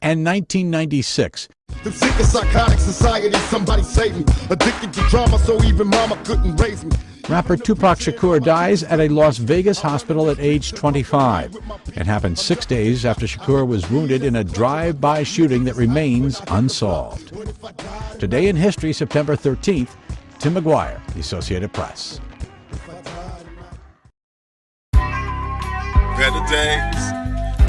and 1996. The sick and psychotic society, somebody save me. Addicted to drama, so even mama couldn't raise me. Rapper Tupac Shakur dies at a Las Vegas hospital at age 25. It happened 6 days after Shakur was wounded in a drive-by shooting that remains unsolved. Today in history, September 13th, Tim McGuire, The Associated Press. Better days,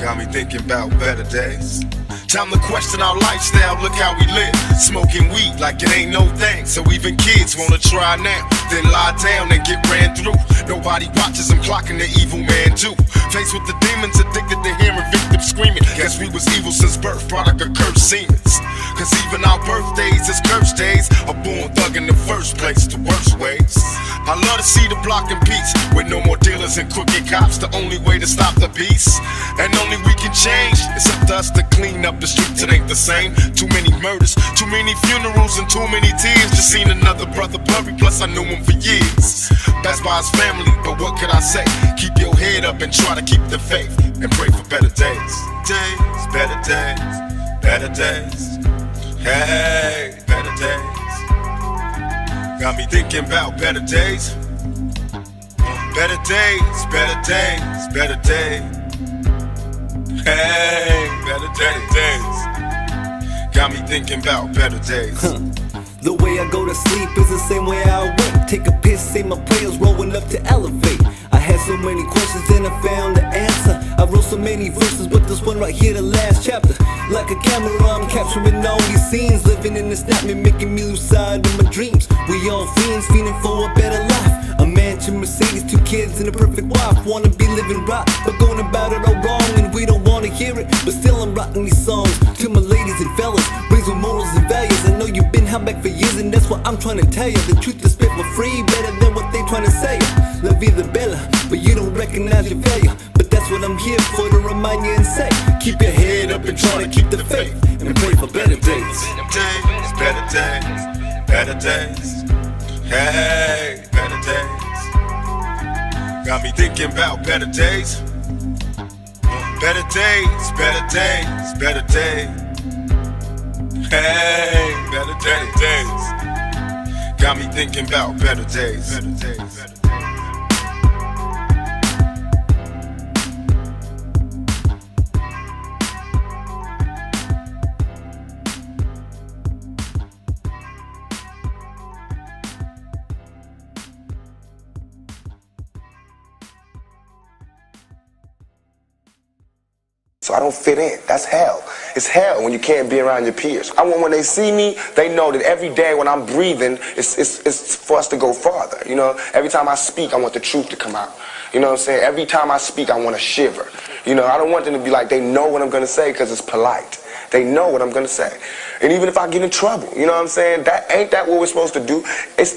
got me thinking about better days. Time to question our lifestyle, look how we live. Smoking weed like it ain't no thing. So even kids wanna try now, then lie down and get ran through. Nobody watches them clocking the evil man too. Faced with the demons, addicted to hearing victims screaming. Guess we was evil since birth, product of cursed seemens. Cause even our birthdays is cursed days. A born thug in the first place, the worst ways. I love to see the block in peace, with no more dealers and crooked cops. The only way to stop the peace, and only we can change. It's up to us to clean up the streets, it ain't the same. Too many murders, too many funerals, and too many tears. Just seen another brother blurry, plus I knew him for years. Best by his family, but what could I say? Keep your head up and try to keep the faith, and pray for better days. Days, better days, better days. Hey, better days. Got me thinking about better days. Better days, better days, better days. Hey, better days. Got me thinking about better days. The way I go to sleep is the same way I wake. Take a piss, say my prayers, rolling up to elevate. I had so many questions, then I found the answer. I wrote so many verses, but this one right here, the last chapter. Like a camera, I'm capturing all these scenes. Living in the snap, making me lose sight of my dreams. We all fiends, fiending for a better life. A mansion, Mercedes, 2 kids, and a perfect wife. Wanna be living right, but going about it all wrong. And we don't wanna hear it, but still I'm writing these songs. To my ladies and fellas, raised with morals and values. I know you've been held back for years, and that's what I'm trying to tell you. The truth is spit for free, better than what they trying to say. La vida bella, but you don't recognize your failure. But that's what I'm here for, to remind you and say, keep your head up and try to keep the faith, and pray for better days. Days, better days, better days. Hey, better days. Got me thinking about better days. Better days, better days, better days. Hey, better days. Got me thinking about better days. Better days, better days. So I don't fit in. That's hell. It's hell when you can't be around your peers. I want when they see me, they know that every day when I'm breathing, it's for us to go farther. You know, every time I speak, I want the truth to come out. You know what I'm saying? Every time I speak, I want to shiver. You know, I don't want them to be like, they know what I'm going to say because it's polite. They know what I'm going to say. And even if I get in trouble, you know what I'm saying? Ain't that what we're supposed to do?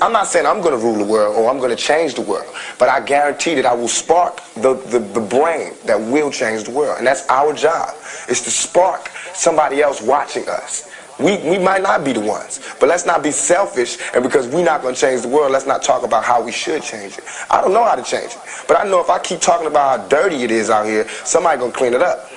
I'm not saying I'm going to rule the world or I'm going to change the world. But I guarantee that I will spark the brain that will change the world. And that's our job, is to spark somebody else watching us. We might not be the ones, but let's not be selfish, and because we're not going to change the world, let's not talk about how we should change it. I don't know how to change it, but I know if I keep talking about how dirty it is out here, somebody's going to clean it up.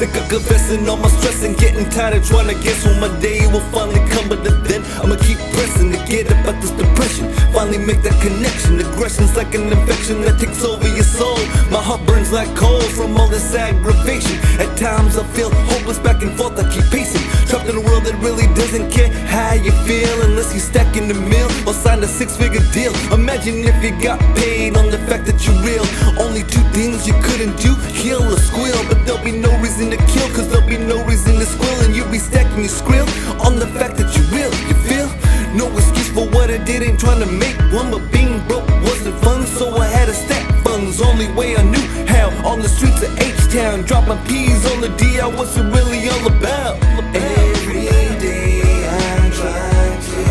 Sick of confessing all my stress and getting tired of trying to guess when my day will finally come. But then I'ma keep pressing to get about this depression. Finally make that connection. Aggression's like an infection that takes over your soul. My heart burns like coal from all this aggravation. At times I feel hopeless, back and forth I keep pacing. Trapped in a world that really doesn't care how you feel, unless you stack in the mill or sign a 6-figure deal. Imagine if you got paid on the fact that you're real. Only 2 things you couldn't do, heal or squeal. But there'll be no reason to kill, cause there'll be no reason to squeal. And you be stacking your skrill on the fact that you're real. You feel? No excuse for what I did, ain't trying to make one. But being broke wasn't fun, so I had to stack funds. Only way I knew how, on the streets of H-Town. Drop my P's on the D, I wasn't really all about. Every day I'm trying to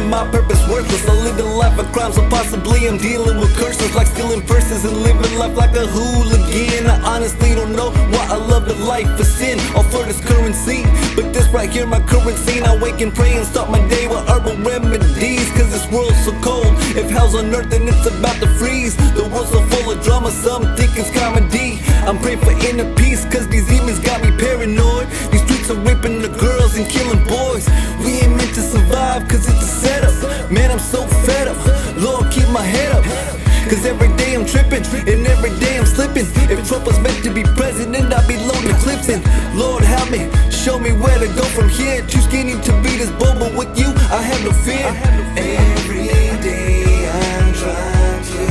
making my purpose worthless. I live a life of crime, so possibly I'm dealing with curses, like stealing purses and living life like a hooligan. I honestly don't know why I love the life of sin. All for this currency, but this right here my currency. I wake and pray and start my day with herbal remedies, cause this world's so cold. If hell's on earth then it's about to freeze. The world's so full of drama, some think it's comedy. I'm praying for inner peace, cause these demons got me paranoid. These streets are raping the girls and killing boys. We ain't meant to survive, cause it's a setup. Man, I'm so fed up. Lord, keep my head up, cause every day I'm tripping, and every day I'm slipping. If Trump was meant to be president, I'd be loading clips in. Lord help me, show me where to go from here. Too skinny to be this bold, but with you, I have no fear. Every day I'm trying to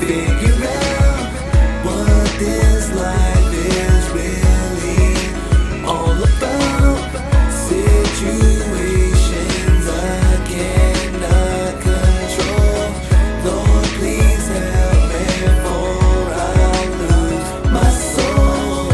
figure out what this life is really all about. Situations I cannot control. Lord, please help me, for I'll lose my soul.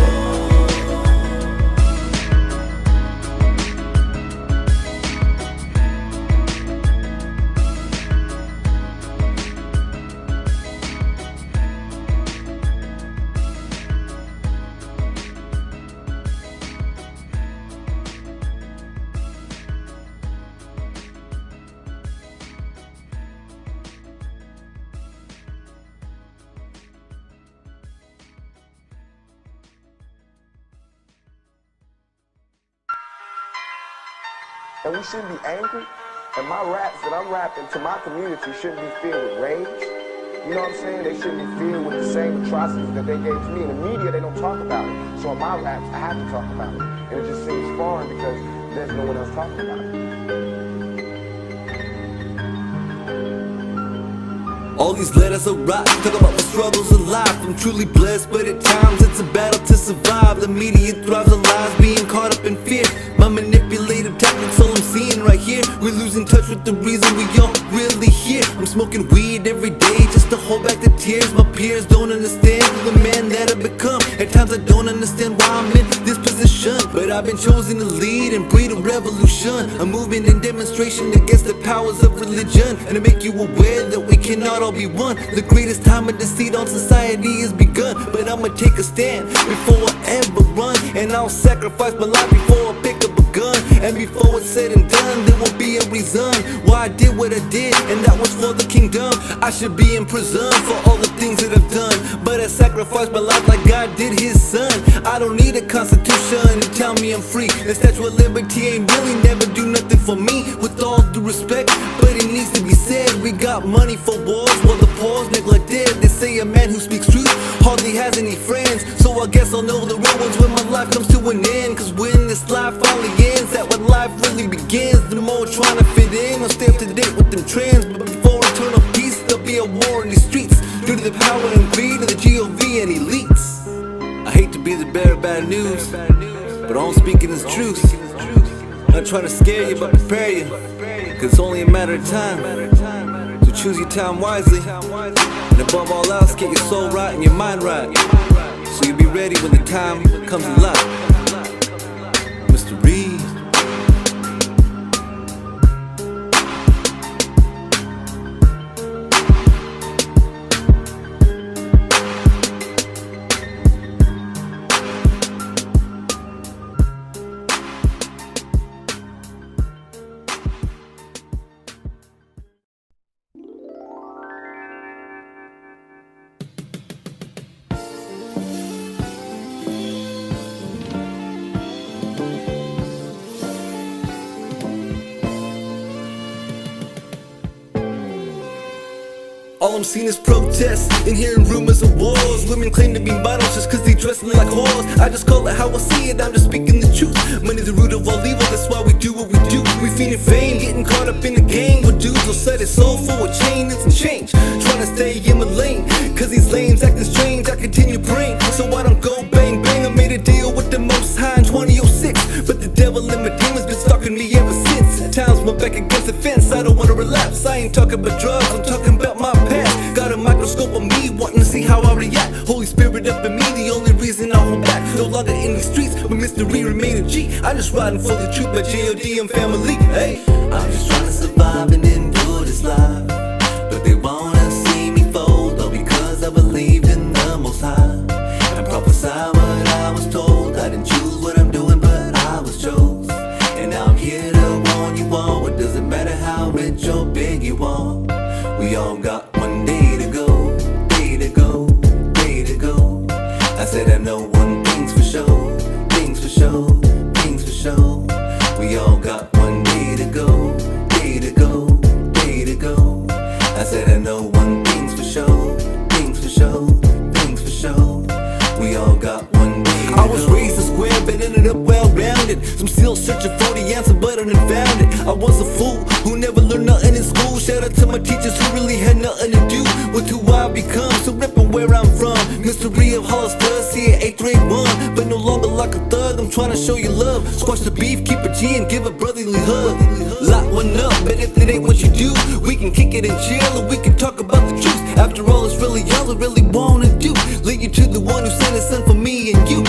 And we shouldn't be angry. And my raps that I'm rapping to my community shouldn't be filled with rage. You know what I'm saying? They shouldn't be filled with the same atrocities that they gave to me. In the media, they don't talk about it. So in my raps, I have to talk about it. And it just seems foreign because there's no one else talking about it. All these letters are right, talk about the struggles of life. I'm truly blessed, but at times it's a battle to survive. The media thrives on lies, being caught up in fear. My manipulative tactics, all I'm seeing right here. We're losing touch with the reason we aren't really here. I'm smoking weed every day just to hold back the tears. My peers don't understand the man that I've become. At times I don't understand why I'm in this position, but I've been chosen to lead and breed a revolution, a movement and demonstration against the powers of religion, and to make you aware that we cannot all be one. The greatest time of deceit on society has begun, but I'ma take a stand before I ever run, and I'll sacrifice my life before I pick up a gun. And before it's said and done, there will be a reason why I did what I did, and that was for the kingdom. I should be in prison for all the things that I've done, but I sacrificed my life like God did his son. I don't need a constitution to tell me I'm free. The Statue of Liberty ain't really never do nothing for me, with all due respect, but it needs to be said. We got money for wars while the poor's neglected. They say a man who speaks truth hardly has any friends, so I guess I'll know the real ones when my life comes to an end. Cause when this life finally ends, that when life really begins. The more trying to fit in, I'll stay up to date with them trends, but before eternal peace there'll be a war in the streets, due to the power and greed of the GOV and elites. I hate to be the bearer of bad news, but all I'm speaking is truth. Not trying to scare you, but prepare you, cause it's only a matter of time. So choose your time wisely, and above all else, get your soul right and your mind right, so you'll be ready when the time comes alive. Mr. Reed. All I'm seeing is protests and hearing rumors of wars. Women claim to be models just cause they dressing like whores. I just call it how I see it, I'm just speaking the truth. Money's the root of all evil, that's why we do what we do. We feeding fame, getting caught up in the game, where dudes will set his soul for a chain and change. Trying to stay in my lane, cause these lanes acting strange. I continue praying, so I don't go bang bang. I made a deal with the Most High in 2006, but the devil and my demons been stalking me ever since. At times my back against the fence, I don't wanna relapse. I ain't talking about drugs, I'm talking about my past. Got a microscope on me, wanting to see how I react. Holy Spirit up in me, the only reason I hold back. No longer in the streets, but mystery remaining G. I'm just riding for the truth, my G.O.D. and family. Hey, I'm just trying to survive and endure this life, but they wanna see me fold, all because I believed in the Most High and prophesy what I was told. I didn't choose what I'm doing, but I was chose. And now I'm here to warn you all. It doesn't matter how rich or big you are, we all got one day to go, day to go, day to go. I said I know one thing's for sure, things for sure, things for sure. We all got one day to go, day to go, day to go. I said I know one thing's for sure, things for sure, things for sure. We all got one day to go. I was raised a square but ended up well-rounded. Some still searching for the answer but I done found it. I was a fool who never learned nothing in school. Shout out to my teachers who really had nothing to do with who I've become. So reppin' where I'm from, mystery of Hollister, see it 831. But no longer like a thug, I'm trying to show you love. Squash the beef, keep a G and give a brotherly hug. Lock one up, but if it ain't what you do, we can kick it and chill, or we can talk about the truth. After all, it's really y'all I really wanna do. Lead you to the one who sent his son for me and you.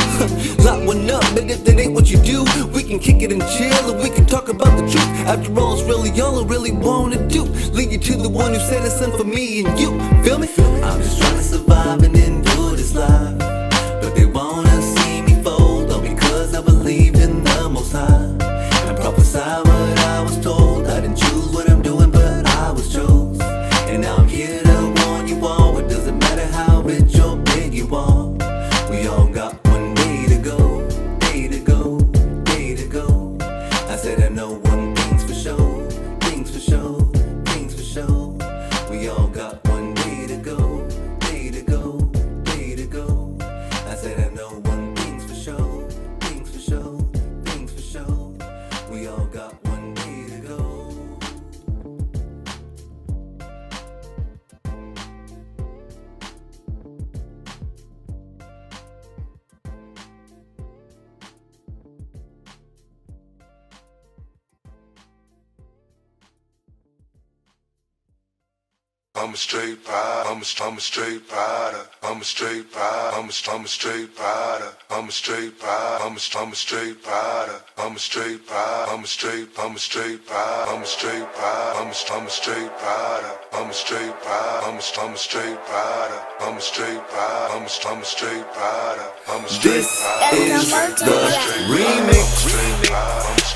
Lock one up, but if that ain't what you do, we can kick it and chill, or we can talk about the truth. After all, it's really y'all I really wanna do. Lead you to the one who sent his son for me and you. Feel me? I'm just trying to survive and endure this life, but they wanna see me fold, all because I believed in the Most High and prophesy what I was told. I didn't choose what I'm doing, but I was chose. And now I'm here to warn you all. It doesn't matter how rich or big you are, we all got one day to go, day to go, day to go. I said I know one thing's for sure, things for sure, things for sure. We all got one day to go, day to go, day to go. I said I know one thing's for sure, things for sure, things for sure. We all got one day to go. I'm a straight rider. I'm a straight rider. I'm a straight rider. I'm a straight rider. I'm a straight rider. I'm a straight rider. I'm a straight rider. I'm a straight rider. I'm a straight rider. I'm a straight rider. I'm a straight rider. I'm a straight rider. I'm a straight rider. I'm a straight rider. I'm a straight rider. I'm a straight rider. This is the remix.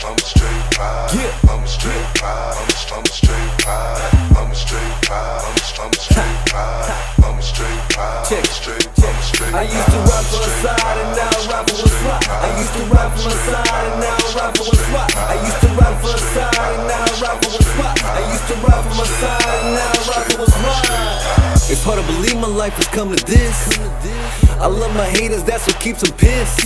I'm a straight rider. Yeah. I'm a straight rider. I'm a straight rider. I'm a straight rider. I'm a straight rider. I'm a straight rider. Check. I'm a straight I used to rap for a side and now I rap for a swap. I used to rap for a side and now I rap for a swap. I used to rap for a side and now I rap for a swap. I used to rap for my side and now I rap for a swap. It's hard to believe my life has come to this. I love my haters, that's what keeps them pissed.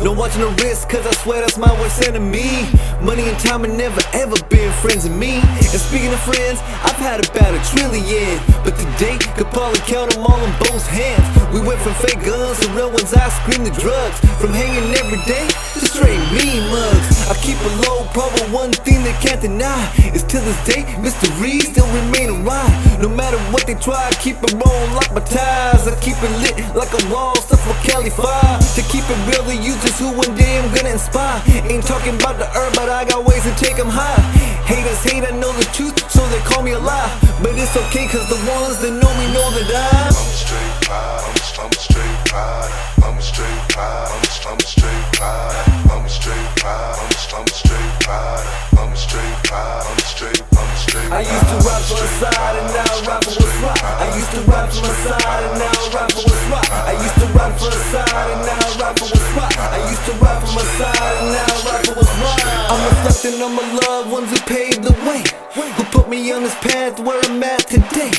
No watching the wrist, cause I swear that's my worst enemy. Money and time have never ever been friends with me. And speaking of friends, I've had about 1 trillion, but today could probably count them all on both hands. We went from fake guns to real ones, I scream the drugs. From hanging every day to straight mean mugs. I keep a low profile, one thing they can't deny is to this day, mystery still remain around. No matter what they try, I keep it rolling like my ties. I keep it lit like a wall, stuff for Cali Fire. To keep it real, the youth is who one day I'm gonna inspire. Ain't talking about the herb, but I got ways to take them high. Haters hate, I know the truth, so they call me a lie. But it's okay, cause the ones that know me know that I'm a straight rider. I'm a straight rider. I'm a straight rider. I'm a straight rider. I'm a straight rider. I'm a straight rider. I'm a straight rider. I'm a straight. I used to rap for a side and now I rap for a swap. I used to rap for a side and now I rap for a swap. I used to rap for a side and now I rap for a swap. I used to rap for my side and now I rap for a swap. I'm reflecting on my loved ones who paved the way, who put me on this path where I'm at today.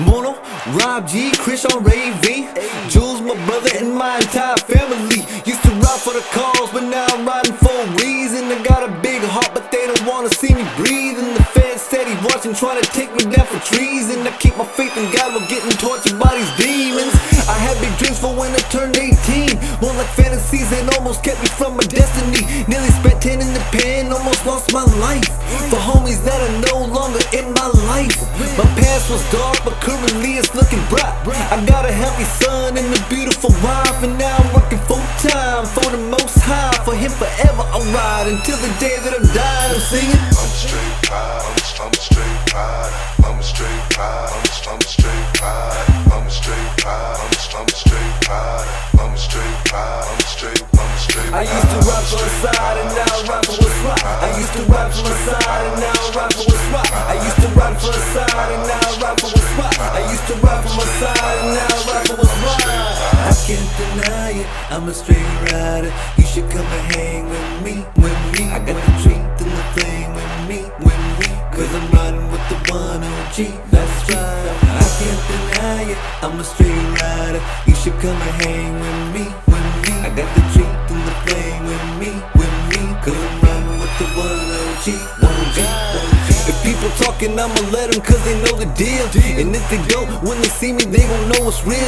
Mono, Rob G, Chris on Ray V, Jules, my brother, and my entire family. Used to ride for the cause, but now I'm riding for a reason. I got a big heart, but they don't wanna see me breathe. And the feds steady watching, trying to take me down for treason. I keep my faith in God while getting tortured by these demons. I had big dreams for when I turned 18, more like fantasies that almost kept me from my destiny. Nearly spent 10 in the pen, almost lost my life for homies that are no longer in my life. My past was dark, but currently it's looking bright. I got a healthy son and a beautiful wife, and now I'm working full time. I'm for the most high, for him forever I'll ride. Until the day that I'm dying, I'm singing. I'm a straight ride, I'm a straight ride, I'm a straight ride, I'm a straight ride, I'm a straight ride, I'm a straight ride, I'm a straight ride, I'm a straight ride. I used to rap for a side and now I rap for what's right. I used to rap for a side and now I rap for what's right. I used to rap for a side and now I rap for what's right. I used to rap for my side and now I rap for what's right. I can't deny it, I'm a straight rider. You should come and hang with me, I got the truth and the thing with me, cause I'm riding with the 1OG, that's right. I can't deny it, I'm a straight rider. You should come and hang with me, I got the truth and the thing with me, cause I'm riding with the 1OG, 1OG. If people talking, I'ma let them cause they know the deal. And if they don't, when they see me, they gon' know it's real.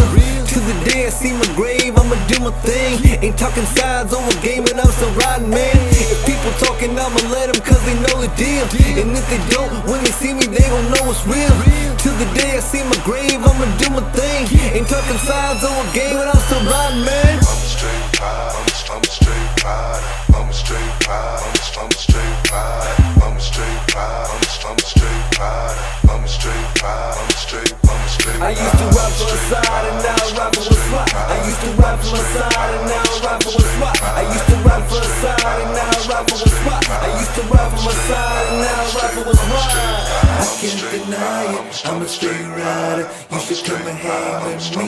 To the day I see my grave, I'ma do my thing. Ain't talking sides over game, and I'm still riding, man. If people talking, I'ma let them cause they know the deal. And if they don't, when they see me, they gon' know it's real. To the day I see my grave, I'ma do my thing. Ain't talking sides over game, and I'm still riding, man. I'm a straight ride, I'm a straight ride, I'm a straight ride, I'm a straight ride, I'm a straight ride, I'm a straight ride, I'm a straight ride, I'm a straight ride. I used to rap for a side and now I rap for what's right. I used to rap for my side and now I rap for what's right. I used to rap for a side and now I rap for what's right. I used to rap for my side and now I rap for what's right. I can't deny it, I'm a straight rider. You should come and hang with me.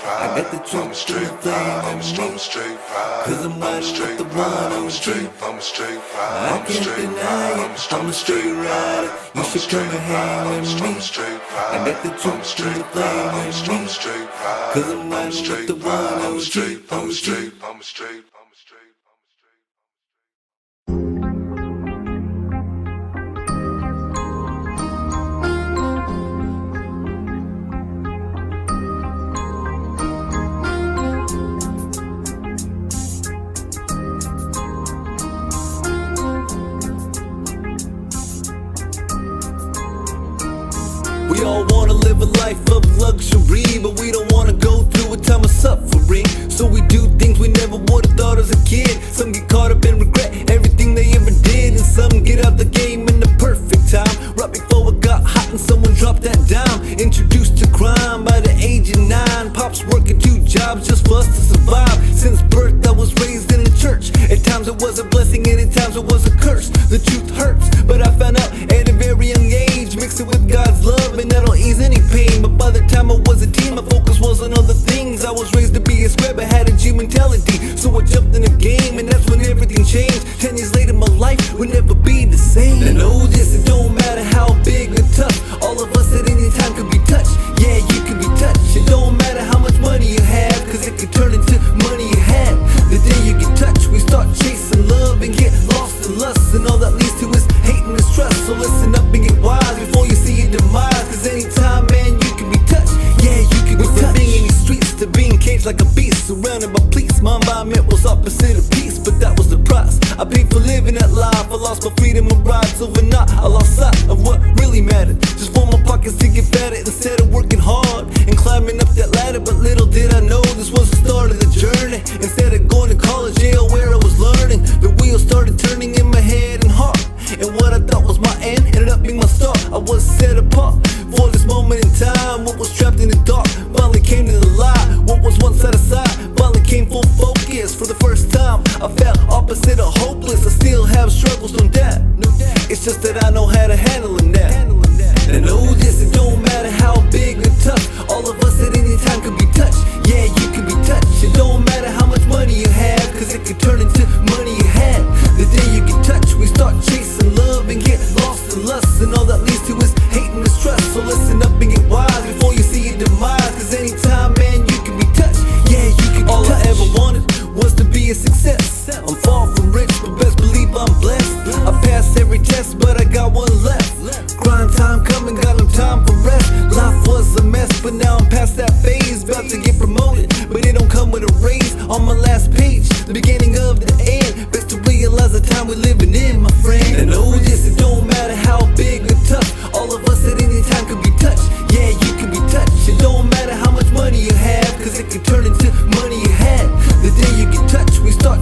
I got the truth and the thing with me, cause I'm riding with the 1OG. I can't deny it, I'm a straight rider. You should come and hang with me. I got the truth and the thing with me, cause I'm riding with the 1OG. I'm a straight. We all wanna live a life of luxury, but we don't wanna go through a time of suffering. So we do things we never would've thought as a kid. Some get caught up in regret, everything they ever did, and some get out the game in the perfect time. Right before it got hot and someone dropped that dime. Introduced to crime by the age of 9. Pops working 2 jobs just for us to survive. Since birth I was raised in the church. At times it was a blessing and at times it was a curse. The truth hurts, but I found out at a very young age. Mix it with God's love and that'll ease any pain. But by the time I was a teen, my focus was on other things. I was raised to be a square but had a G mentality, so I jumped in the game and that's when everything changed. 10 years later my life would never be the same. And know this, it don't matter how big or tough, all of us at any time could be touched. Yeah, you can be touched. It don't matter how much money you have, cause it could turn into money you had. The day you get touched, we start chasing love and get lost in lust, and all that leads to is hate and mistrust. So listen up and get wise before you see your demise, cause anytime, man, you can be touched. Yeah, you can be touched. From being in these streets to being caged like a beast, surrounded by police. My environment was opposite of peace, but that was the price I paid for living that life. I lost my freedom and rights overnight. I lost sight of what really mattered, just for my pockets to get fatter instead of working hard and climbing up that ladder. But little did I know this was the start of the journey. Instead of going to college, jail where I was learning, the wheels started turning in my head and heart. And what I thought was my end ended up being my start. I was set apart for this moment in time. What was trapped in the dark finally came to the light. What was once out of sight finally came full focus. For the first time I felt opposite of hopeless. I still have struggles, no doubt. It's just that I know how to handle them now. And I know this, it don't matter how big or tough, all of us at any time could be touched. Yeah, you can be touched. It don't matter how much money you have, cause it could turn into money you had. The day you get touched, we start chasing love and get lost in lust, and all that leads to is hate and mistrust. So listen up and get wise before you see your demise, cause anytime, man, you can be touched. Yeah, you can be touched. All I ever wanted was to be a success. I'm far from rich, but best believe I'm blessed. I passed every test, but I got one left. Grind time coming, got no time for rest. Life was a mess, but now I'm past that phase. About to get promoted, but it don't come with a raise. On my last page, the beginning of the end. Best to realize the time we're living in, my friend. And know this, it don't matter how big or tough, all of us at any time could be touched. Yeah, you can be touched. It don't matter how much money you have, cause it could turn into money you had. The day you get touched, we start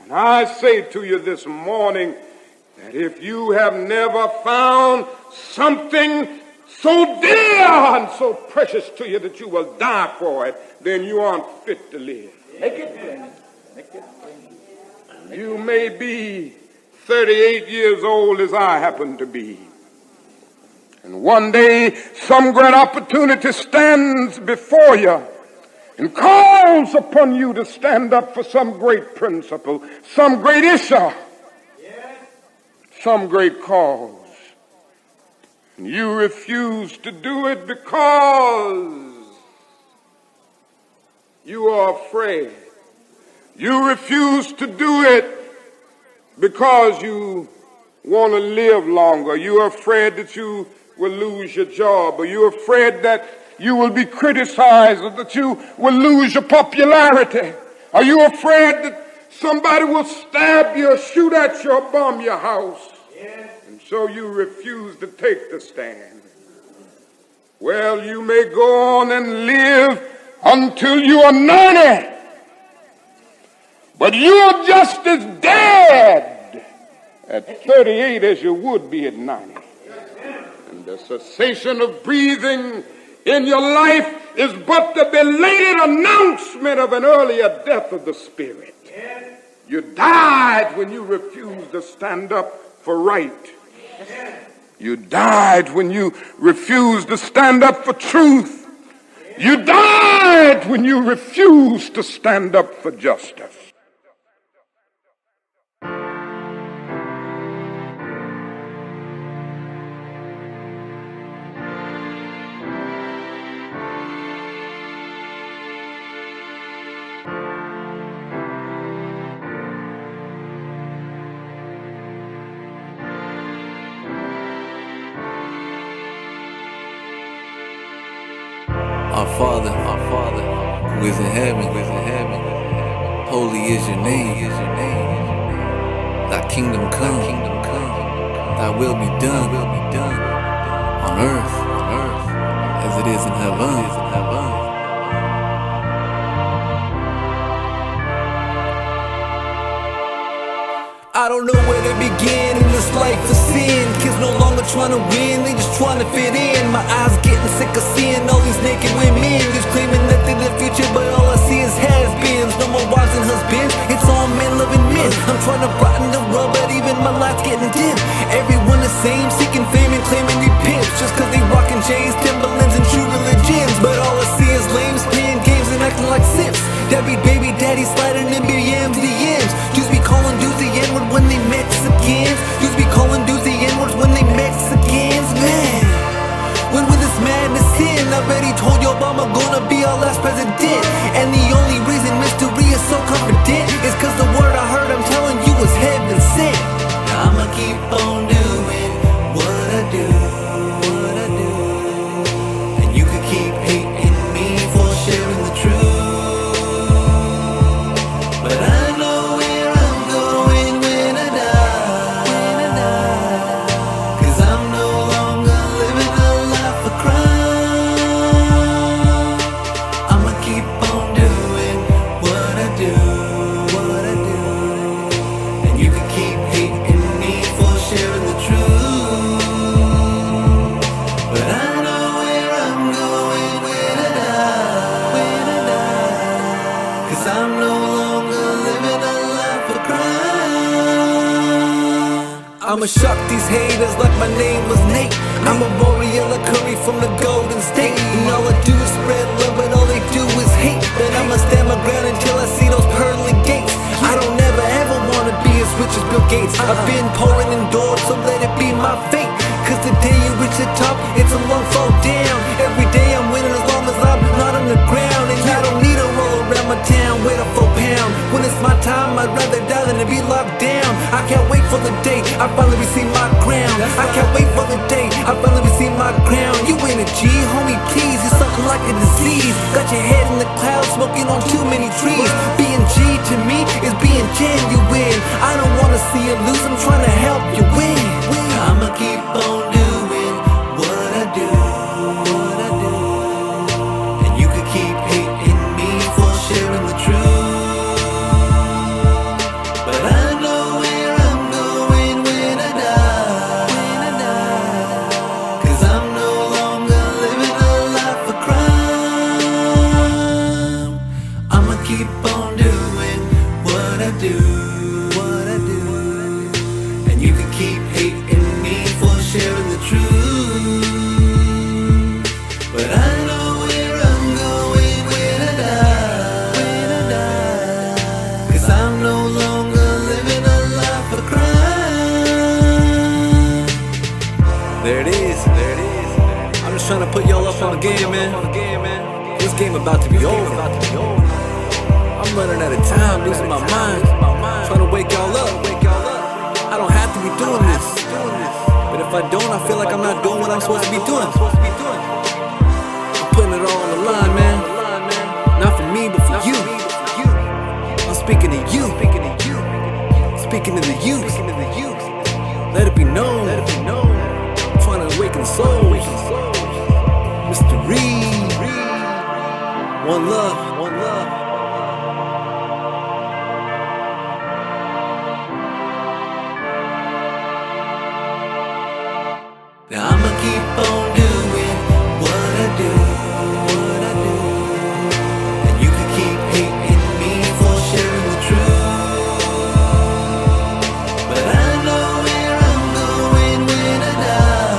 And I say to you this morning that if you have never found something so dear and so precious to you that you will die for it, then you aren't fit to live. Make it plain. Make it plain. You may be 38 years old as I happen to be. And one day some great opportunity stands before you and calls upon you to stand up for some great principle, some great issue, some great cause. And you refuse to do it because you are afraid. You refuse to do it because you want to live longer. You're afraid that you will lose your job, or you're afraid that you will be criticized, or that you will lose your popularity. Are you afraid that somebody will stab you or shoot at you or bomb your house? Yes. And so you refuse to take the stand. Well, you may go on and live until you are 90, but you're just as dead at 38 as you would be at 90. And the cessation of breathing in your life is but the belated announcement of an earlier death of the spirit. You died when you refused to stand up for right. You died when you refused to stand up for truth. You died when you refused to stand up for justice. Our Father, who is in heaven, holy is your name. Thy kingdom come, thy will be done, on earth, as it is in heaven. I don't know where to begin in this life of sin. Kids no longer trying to win, they just trying to fit in. My eyes getting sick of seeing all these naked women, just claiming that they live future, but all I see is has-beens. No more wives and husbands, it's all men loving men. I'm trying to brighten the world, but even my life's getting dim. Everyone the same, seeking fame and claiming they pimps, just cause they rockin' J's, Timberlands and true religions. But all I see is lames playing games and acting like simps. Debbie baby daddy sliding in BMs, DMs. Used to be calling dudes the N-word when they Mexicans. Used to be calling dudes the N-words when they Mexicans. Man, when will this madness end? I bet he told you Obama gonna be our last president. And the only reason mystery is so confident is cause the word I heard, I'm telling you, was heaven sent. Now I'ma keep on doing what I do. And you could keep hating me for sharing the truth. I'ma shock these haters like my name was Nate. I'm a warrior like Curry from the Golden State. And all I do is spread love, but all they do is hate. But I'ma stand my ground until I see those pearly gates. I don't ever wanna be as rich as Bill Gates. I've been pouring indoors, so let it be my fate. Cause the day you reach the top, it's a long fall down. Every day I'm winning as long as I'm not on the ground. And I don't need to roll around my town with a 4 pound. When it's my time, I'd rather die than to be locked down. I can't wait for the day I finally receive my crown. I can't wait for the day I finally receive my crown. You ain't a G, homie, please. You're something like a disease. Got your head in the clouds, smoking on too many trees. Being G to me is being genuine. I don't wanna see you lose, I'm trying to help you win. I'ma keep on doing what I do. And you could keep hating me for sharing the truth. But truth. But I know where I'm going when I die. 'Cause I'm no longer living a life of crime. There it is, there it is. I'm just trying to put y'all up on the game, man. This game about to be over. I'm running out of time, losing my mind, trying to wake y'all up. I don't have to be doing this, but if I don't, I feel like I'm not doing what I'm supposed to be doing. I'm putting it all on the line, man. Not for me, but for you. I'm speaking to you, speaking to the youth. Let it be known, I'm trying to awaken souls. Mystery, one love, one love. Now I'ma keep on doing what I do, and you can keep hating me for sharing the truth. But I know where I'm going when I die.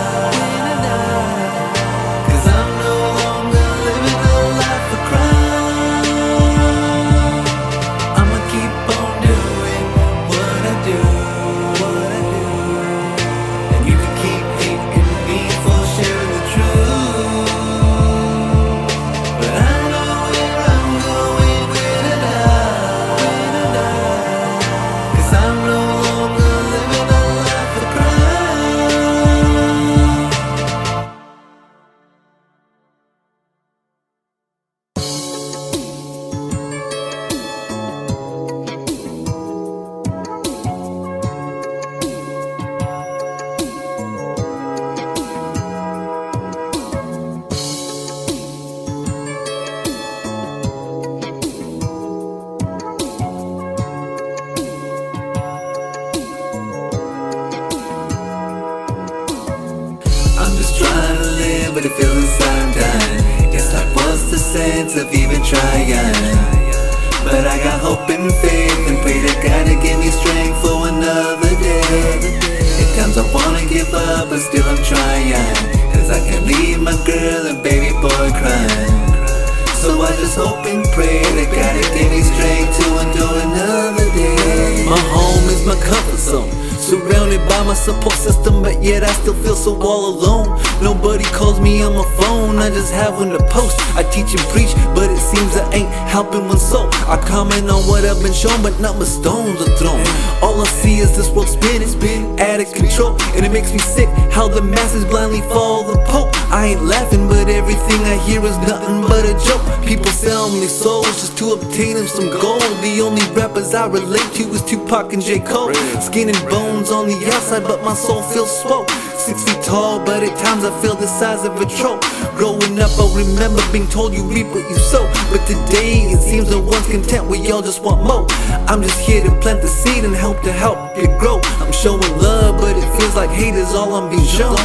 'Cause I'm no longer living a life of crime. I'ma keep on doing what I do, and you can keep hating me for sharing the truth. But I know where I'm going when I die. 'Cause I'm no longer living a life of crime. I'm just trying to live, but it feels like I'm dying. It's like, what's the sense of even trying? But I got hope and faith and pray to God to give me strength for another day. At times I wanna give up, but still I'm trying. 'Cause I can't leave my girl and baby boy crying. So I just hope and pray that God to give me strength to endure another day. My home is my comfort zone, surrounded by my support system, but yet I still feel so all alone. Nobody calls me on my phone, I just have one to post. I teach and preach, but it seems I ain't helping one soul. I comment on what I've been shown, but not my stones are thrown. All I see is this world spinning, out of control, and it makes me sick how the masses blindly follow the Pope. I ain't laughing, but everything I hear is nothing but a joke. People sell me souls just to obtain them some gold. The only rappers I relate to is Tupac and J. Cole. Skin and bones on the outside, but my soul feels swole. 6 feet tall, but at times I feel the size of a troll. Growing up, I remember being told you reap what you sow. But today, it seems no one's content, we all just want more. I'm just here to plant the seed and help it grow. I'm showing love, but it feels like hate is all I'm being shown.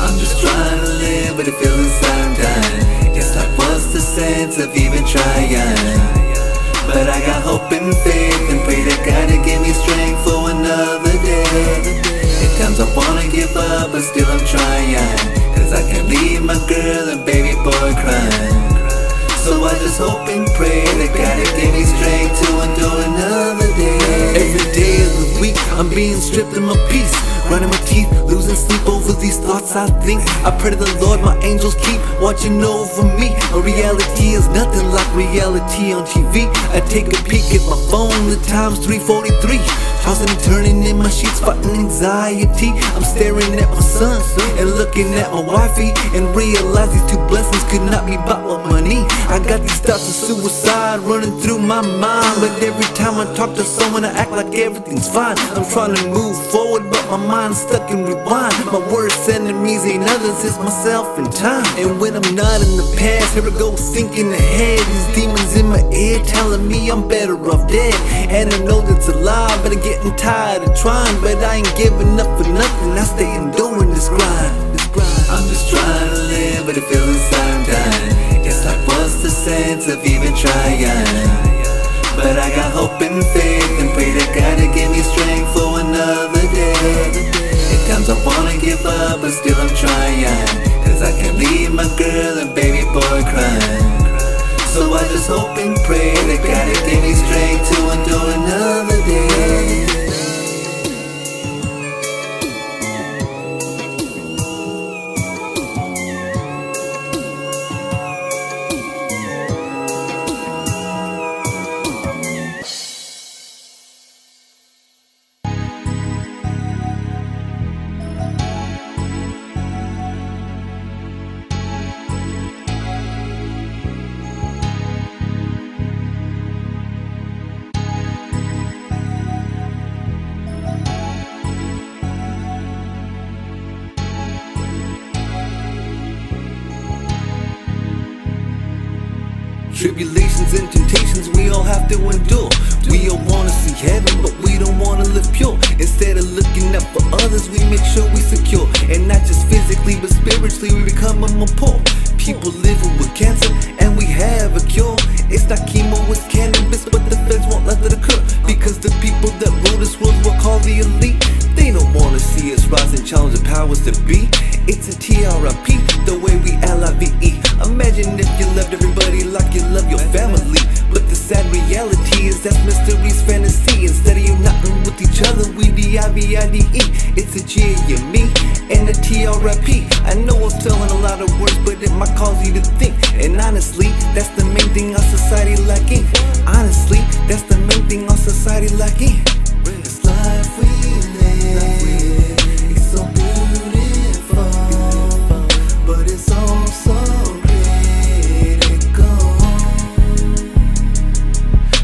I'm just trying to live, but it feels like I'm dying. It's like, what's the sense of even trying? But I got hope and faith and pray to God to give me strength for another day. At times I wanna give up, but still I'm trying. 'Cause I can't leave my girl and baby boy crying. So I just hope and pray that God to give me strength to endure another day. Every day of the week I'm being stripped of my peace, grinding my teeth, losing sleep over these thoughts I think. I pray to the Lord my angels keep watching over me. A reality is nothing like reality on TV. I take a peek at my phone, the time's 3:43. Tossing and turning in my sheets, fighting anxiety. I'm staring at my son and looking at my wifey, and realize these two blessings could not be bought with money. I got these thoughts of suicide running through my mind, but every time I talk to someone I act like everything's fine. I'm trying to move forward, but my mind's stuck in rewind. My worst enemies ain't others, it's myself and time. And when I'm not in the past, here I go thinking ahead. These demons in my ear telling me I'm better off dead. And I know that's a lie, but I'm getting tired of trying. But I ain't giving up for nothing, I stay enduring this grind. I'm just trying to live, but it feels like I'm dying. It's like, what's the sense of even trying? But I got hope and faith and pray to God to give me strength for another day. At times I I wanna give up, but still I'm trying. Cause I can't leave my girl and baby boy crying. So I just hope and pray that God will give me strength to endure another day. Tribulations and temptations we all have to endure. We all wanna see heaven, but we don't wanna live pure. Instead of looking up for others, we make sure we secure. And not just physically, but spiritually, we become more poor. People living with cancer, and we have a cure. It's not chemo, it's cannabis, but the feds won't let it occur. Because the people that rule this world we're called the elite. They don't wanna see us rise and challenge the powers that be. It's a TRIP, the way we LIVE. Imagine if you loved everybody like you love your family. But the sad reality is that's mystery's fantasy. Instead of uniting with each other, we DIVIDE. It's a G and me and a TRIP. I know I'm telling a lot of words, but it might cause you to think. And honestly, that's the main thing our society lacking. Honestly, that's the main thing our society lacking. This life we live, it's so beautiful, but it's also critical.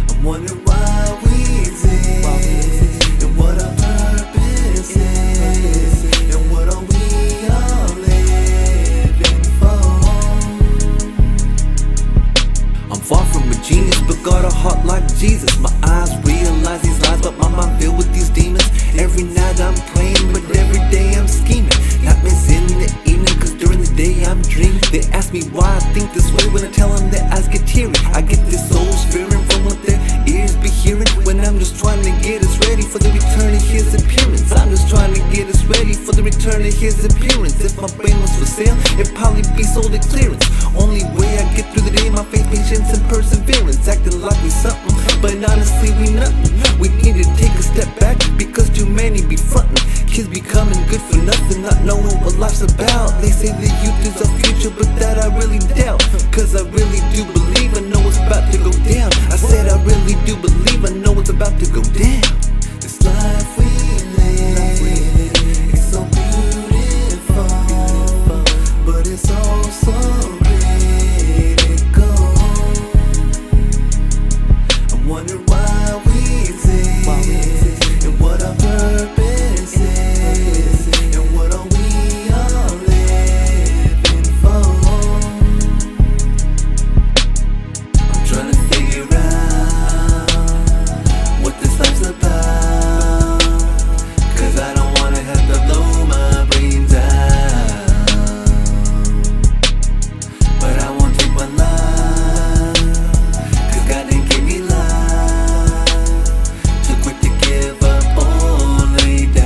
I'm wondering why we exist, and what our purpose is, and what are we all living for. I'm far from a genius, but got a heart like Jesus. My eyes realize these lies, but my mind filled with these demons. Every night I'm praying, but every day I'm scheming. Nightmares in the evening, cause during the day I'm dreaming. They ask me why I think this way when I tell them that eyes get teary. I get this soul fearing from what their ears be hearing. When I'm just trying to get us ready for the return of his appearance. I'm just trying to get us ready for the return of his appearance. If my brain was for sale, it'd probably be sold at clearance. Only way I get through the day, my faith, patience, and perseverance. Acting like we something, but honestly we nothing. We need to take a step back, because too many be frontin'. Kids becoming good for nothing, not knowing what life's about. They say the youth is our future, but that I really doubt. Cause I really do believe I know it's about to go down. I said I really do believe I know it's about to go down. This life we live, it's so beautiful, but it's also critical. I'm wondering why we exist, and what our purpose is, and what are we all living for. I'm trying to figure out what this life's about, cause I don't wanna have to blow my brains out. But I won't take my life, cause God didn't give me life. Too quick to give up or lay down.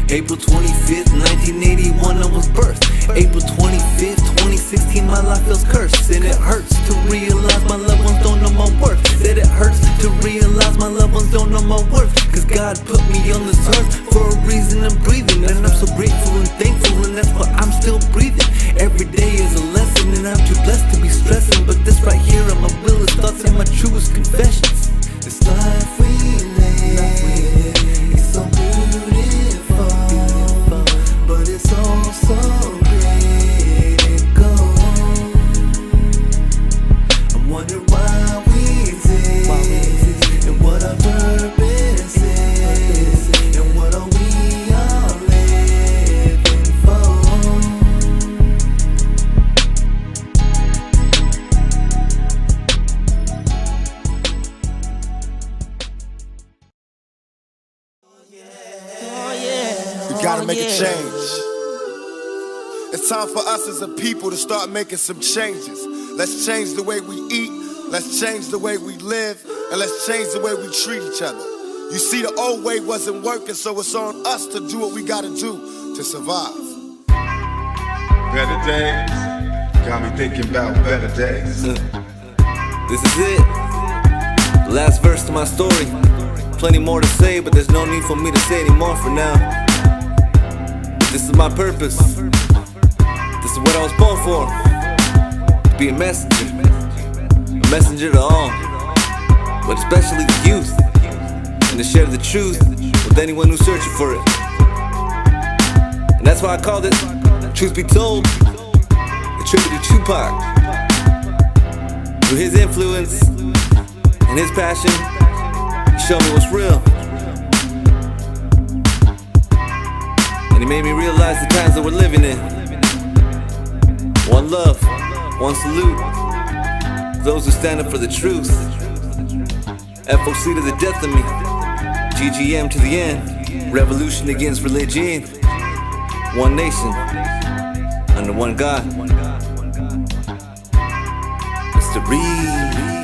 April 25th, 1981 I was birthed. April 25th, 2016 my life feels cursed. And it hurts to realize my loved ones don't know my worth. Said it hurts to realize my loved ones don't know my worth. Cause God put me on this earth for a reason I'm breathing. And I'm so grateful and thankful, and that's why I'm still breathing. Every day is a lesson, and I'm too blessed to be stressing. But this right here are my realest thoughts and my truest confessions. This life we live, it's so beautiful, but it's also critical. I'm wondering why we exist, and what our purpose is, and what are we all living for. We gotta make a change. It's time for us as a people to start making some changes. Let's change the way we eat, let's change the way we live, and let's change the way we treat each other. You see, the old way wasn't working, so it's on us to do what we gotta do to survive. Better days. Got me thinking about better days. This is it. The last verse to my story. Plenty more to say, but there's no need for me to say anymore for now. But this is my purpose. This is what I was born for. To be a messenger. A messenger to all, but especially the youth. And to share the truth with anyone who's searching for it. And that's why I called it Truth Be Told, a tribute to Tupac. Through his influence and his passion, he showed me what's real. And he made me realize the times that we're living in. One love, one salute. Those who stand up for the truth. FOC to the death of me. GGM to the end. Revolution against religion. One nation under one God. Mr. Reed.